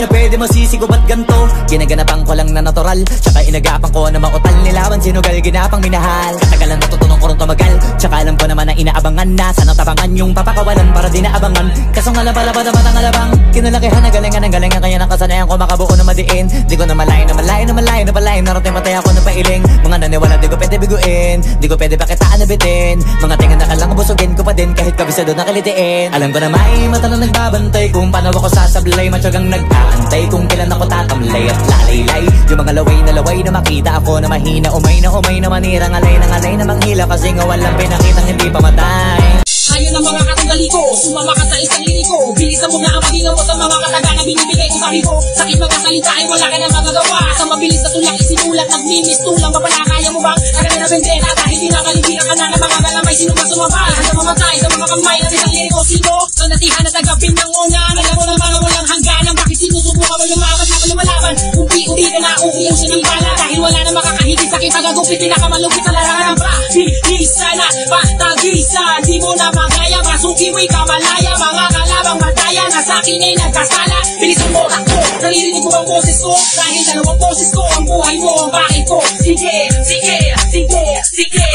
na pwede masisigo ba't ganto? Ginaganapan ko lang na natural, tsaka inagapan ko na mautal nilaban sinugal ginapang minahal. Katagalan natutunan ko rin tumagal, tsaka alam ko naman na inaabangan na sanang tabangan yung papakawalan para di naabangan. Kasong alaba-laba naman ang alabang kinalakihan na galingan ang galingan kaya nakasanayan ko makabuo na madiin. Di ko na malayo na malayo na malayo na palayo narating matay ako na pailing. Mga naniwala di ko pwede biguin, di ko pwede pakitaan na bitin. Mga tingan na kalang busugin ko pa din kahit kabisado na kalitiin. Alam ko na may mata na nagbabantay kung paano ako sasablay. Matyagang nag-aantay kung kailan ako tatamlay at lalaylay. Yung mga laway na makita ako na mahina. Umay na manirang alay na manghila kasi nga walang pinakitang hindi pamatay. Ayaw ng mga katanggali ko, sumama ka sa isang liriko. Bilisan mo na ang maghinga mo sa mga kataga na binibigay ko sabi ko. Sakit mga salita ay wala ka na magagawa. Sa mabilis na tulak isinulat, nagmimistulang babala. Kaya mo bang agad na bendera dahil di nakalibiran ka na ng mga galamay. Sino ba sumabay? Hanggang mamatay sa mga kamay ng isang liriko. Sino? Sa natihan na tagapin ng unan. Alam mo ng mga walang hangganan. Bakit sinusubukan mo lumaban na lumalaban? Umpi ka na uusin ng bala. Dahil wala na makakahigit sakit tagagupit. Pinakamalupit sa larangan ng pra-bisa na patagisan. Di mo na magaya, masukiwi ka malaya. Mga kalabang mataya na sa akin ay nagkasala. Bilisan mo ako, naririnig mo ang boses ko. Dahil dalawang boses ko, ang buhay mo, ang bakit ko. Sige, sige, sige, sige.